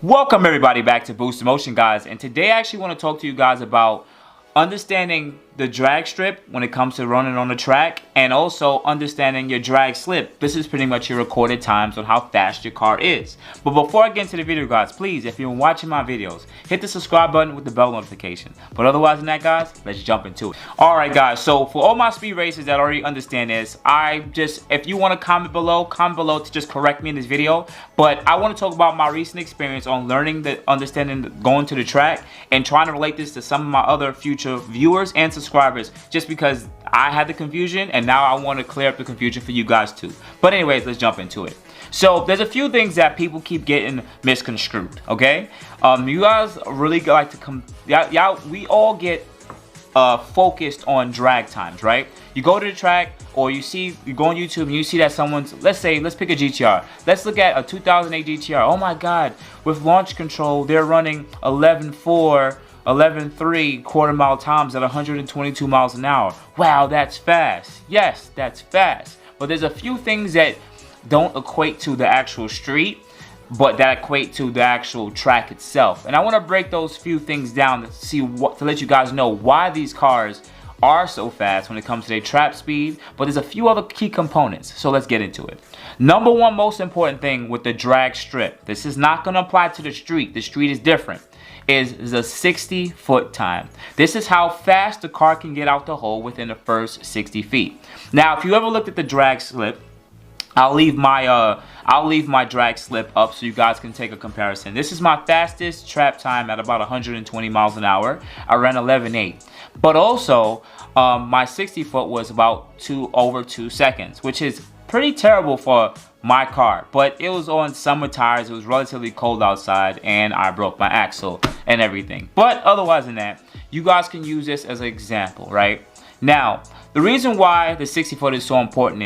Welcome everybody back to Boost Motion, guys, and today I actually want to talk to you guys about understanding the drag strip when it comes to running on the track, and also understanding your drag slip. This is pretty much your recorded times on how fast your car is. But before I get into the video, guys, please, if you're watching my videos, hit the subscribe button with the bell notification. But otherwise than that, guys, let's jump into it. Alright guys, so for all my speed racers that already understand this, if you want to comment below to just correct me in this video. But I want to talk about my recent experience on understanding going to the track, and trying to relate this to some of my other future viewers and subscribers, just because I had the confusion and now I want to clear up the confusion for you guys too. But anyways, let's jump into it. So there's a few things that people keep getting misconstrued, okay? You guys really like to we all get focused on drag times, right? You go to the track, or you go on YouTube and you see that someone's, let's pick a GTR. Let's look at a 2008 GTR. Oh my god, with launch control they're running 11.4 11.3 quarter-mile times at 122 miles an hour. Wow, that's fast. Yes, that's fast. But there's a few things that don't equate to the actual street, but that equate to the actual track itself. And I want to break those few things down to let you guys know why these cars are so fast when it comes to their trap speed. But there's a few other key components, so let's get into it. Number one most important thing with the drag strip, this is not going to apply to the street. The street is different. Is the 60-foot time. This is how fast the car can get out the hole within the first 60 feet. Now, if you ever looked at the drag slip, I'll leave my drag slip up so you guys can take a comparison. This is my fastest trap time at about 120 miles an hour. I ran 11.8. But also, my 60-foot was about over 2 seconds, which is pretty terrible for my car. But it was on summer tires, it was relatively cold outside, and I broke my axle and everything. But otherwise than that, you guys can use this as an example, right? Now, the reason why the 60-foot is so important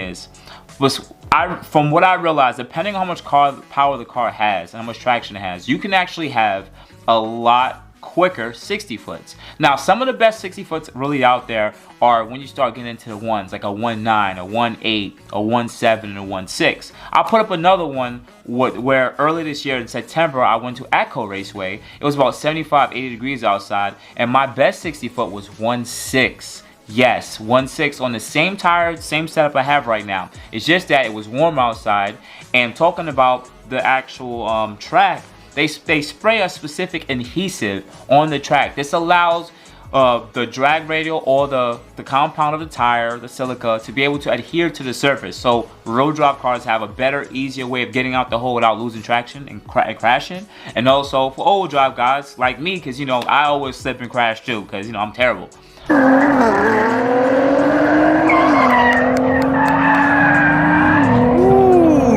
from what I realized, depending on how much power the car has and how much traction it has, you can actually have a lot quicker 60-foots. Now, some of the best 60-foots really out there are when you start getting into the ones like a 1.9, a 1.8, a 1.7, and a 1.6. I'll put up another one where early this year in September I went to ATCO Raceway. It was about 75-80 degrees outside, and my best 60-foot was 1.6. Yes, 1.6 on the same tire, same setup I have right now. It's just that it was warm outside. And talking about the actual track, they spray a specific adhesive on the track. This allows the drag radial or the compound of the tire, the silica, to be able to adhere to the surface. So road drop cars have a better, easier way of getting out the hole without losing traction and crashing. And also for all-wheel drive guys like me, because you know I always slip and crash too, because you know I'm terrible. Ooh,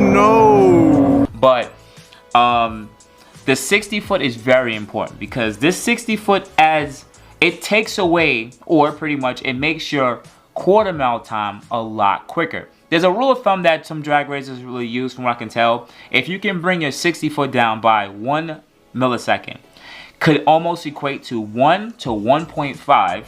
no. But the 60-foot is very important, because this 60-foot it takes away, or pretty much it makes your quarter-mile time a lot quicker. There's a rule of thumb that some drag racers really use, from what I can tell. If you can bring your 60-foot down by 1 millisecond, could almost equate to 1 to 1.5,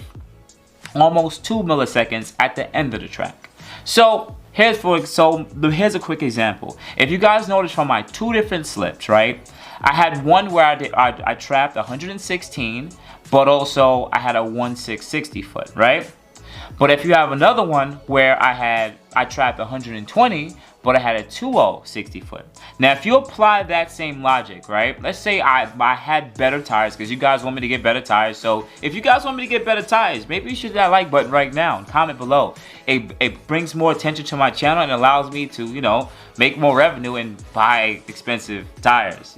almost 2 milliseconds at the end of the track. So here's a quick example. If you guys notice from my two different slips, right? I had one where I trapped 116, but also I had a 1.6 60-foot, right? But if you have another one where I trapped 120, but I had a 2.0 60-foot. Now, if you apply that same logic, right? Let's say I had better tires, because you guys want me to get better tires. So if you guys want me to get better tires, maybe you should hit that like button right now and comment below. It brings more attention to my channel and allows me to, you know, make more revenue and buy expensive tires.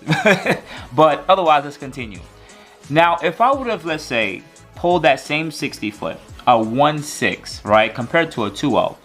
But otherwise, let's continue. Now, if I would have, let's say, pulled that same 60-foot, a 1.6, right, compared to a 2.0,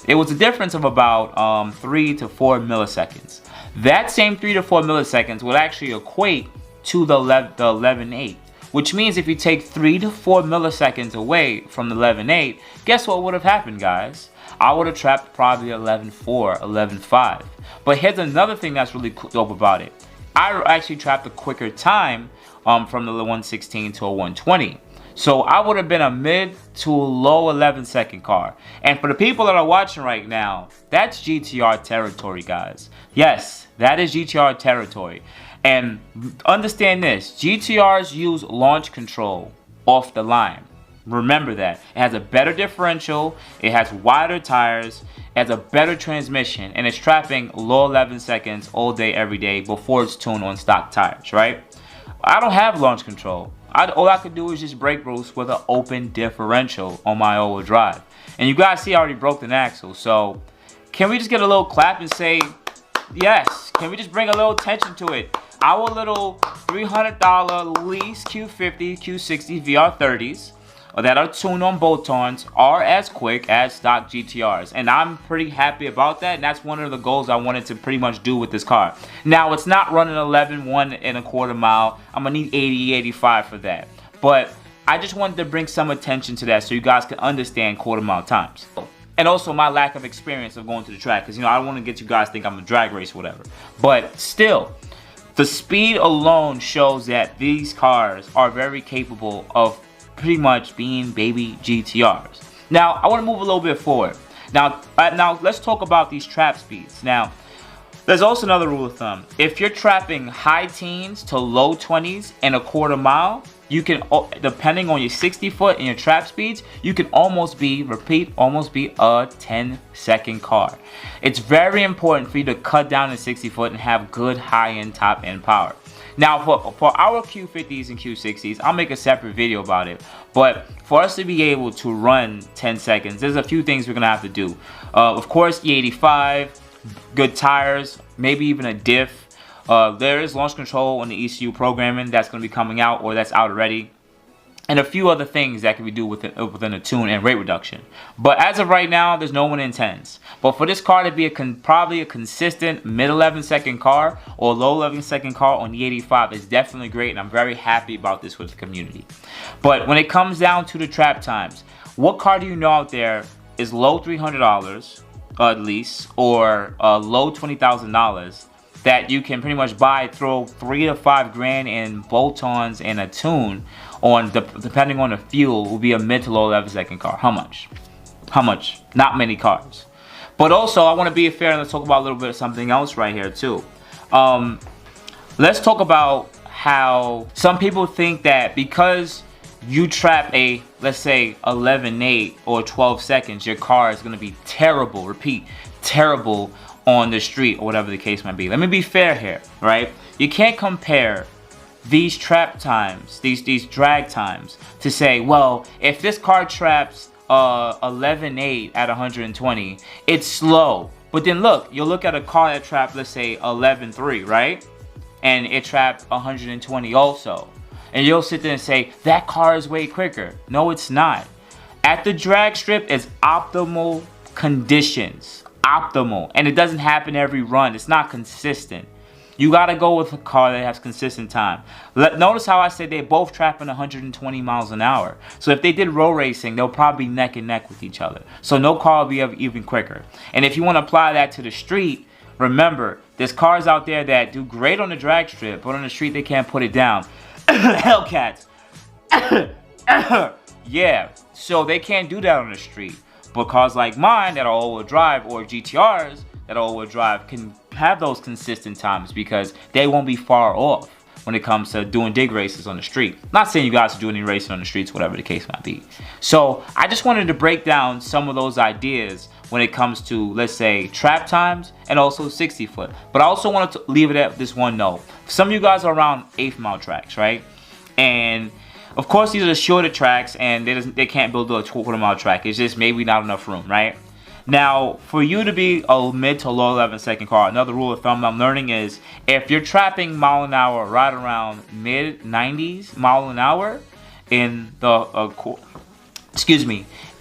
it was a difference of about 3 to 4 milliseconds. That same 3 to 4 milliseconds would actually equate to the 11.8, which means if you take 3 to 4 milliseconds away from the 11.8, guess what would have happened, guys? I would have trapped probably 11.4, 11.5. But here's another thing that's really dope about it. I actually trapped a quicker time from the 116 to a 120. So I would have been a mid to low 11-second car. And for the people that are watching right now, that's GTR Territory, guys. Yes, that is GTR Territory. And understand this, GTRs use launch control off the line. Remember that. It has a better differential, it has wider tires, it has a better transmission, and it's trapping low 11 seconds all day, every day before it's tuned on stock tires, right? I don't have launch control. All I could do is just brake boost with an open differential on my all-wheel drive. And you guys see I already broke an axle, so can we just get a little clap and say yes? Can we just bring a little attention to it? Our little $300 lease Q50, Q60 VR30s that are tuned on bolt-ons are as quick as stock GTRs, and I'm pretty happy about that, and that's one of the goals I wanted to pretty much do with this car. Now, it's not running 11.125 miles. I'm gonna need 80, 85 for that, but I just wanted to bring some attention to that so you guys can understand quarter-mile times. And also my lack of experience of going to the track, because, you know, I don't want to get you guys think I'm a drag race or whatever, but still, the speed alone shows that these cars are very capable of pretty much being baby GTRs. Now, I want to move a little bit forward. Now let's talk about these trap speeds. Now, there's also another rule of thumb. If you're trapping high teens to low 20s in a quarter mile, you can, depending on your 60 foot and your trap speeds, you can almost be, almost be a 10-second car. It's very important for you to cut down to 60 foot and have good high-end, top-end power. Now, for our Q50s and Q60s, I'll make a separate video about it. But for us to be able to run 10 seconds, there's a few things we're going to have to do. Of course, E85, good tires, maybe even a diff. There is launch control on the ECU programming that's going to be coming out, or that's out already. And a few other things that can be do within a tune and rate reduction. But as of right now, there's no one in 10s. But for this car to be probably a consistent mid 11 second car or low 11 second car on the 85 is definitely great, and I'm very happy about this with the community. But when it comes down to the trap times, what car do you know out there is low $300 at least, or low $20,000 that you can pretty much buy, throw 3 to 5 grand in bolt-ons and a tune on, depending on the fuel, will be a mid to low 11 second car? How much? How much? Not many cars. But also, I want to be fair and let's talk about a little bit of something else right here too. Let's talk about how some people think that because you trap a, let's say, 11.8 or 12 seconds, your car is going to be terrible, repeat, terrible on the street or whatever the case might be. Let me be fair here, right? You can't compare these trap times, these drag times, to say, well, if this car traps 11.8 at 120, it's slow. But then look, you'll look at a car that trapped, let's say, 11.3, right? And it trapped 120 also. And you'll sit there and say, that car is way quicker. No, it's not. At the drag strip is optimal conditions. Optimal. And it doesn't happen every run. It's not consistent. You got to go with a car that has consistent time. Notice how I said they're both trapping 120 miles an hour. So if they did road racing, they'll probably be neck and neck with each other. So no car will be even quicker. And if you want to apply that to the street, remember, there's cars out there that do great on the drag strip, but on the street they can't put it down. Hellcats. Yeah, so they can't do that on the street. But cars like mine that are all-wheel drive, or GTRs that are all-wheel drive, can have those consistent times because they won't be far off when it comes to doing dig races on the street. Not saying you guys are doing any racing on the streets, whatever the case might be. So I just wanted to break down some of those ideas when it comes to, let's say, trap times and also 60 foot. But I also wanted to leave it at this one note. Some of you guys are around 8th mile tracks, right? And of course, these are the shorter tracks, and they can't build a quarter-mile track. It's just maybe not enough room, right? Now, for you to be a mid to low 11 second car, another rule of thumb I'm learning is if you're trapping mile an hour right around mid 90s mile an hour in the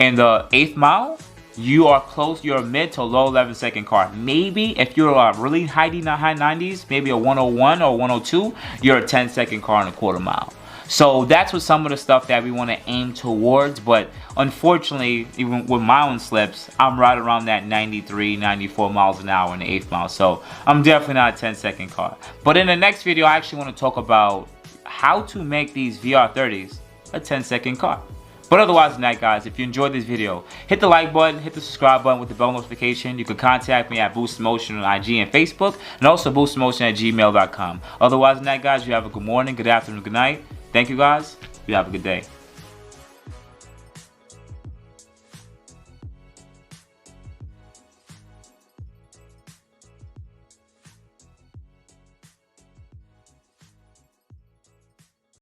in the 8th mile, you are close. You're a mid to low 11 second car. Maybe if you're really high 90s, maybe a 101 or 102, you're a 10-second car in a quarter mile. So that's what some of the stuff that we want to aim towards, but unfortunately, even with my own slips, I'm right around that 93, 94 miles an hour in the 8th mile. So I'm definitely not a 10-second car. But in the next video, I actually want to talk about how to make these VR30s a 10-second car. But otherwise than that, guys, if you enjoyed this video, hit the like button, hit the subscribe button with the bell notification. You can contact me at Boost Motion on IG and Facebook, and also boostmotion@gmail.com. Otherwise than that, guys, you have a good morning, good afternoon, good night. Thank you, guys. You have a good day.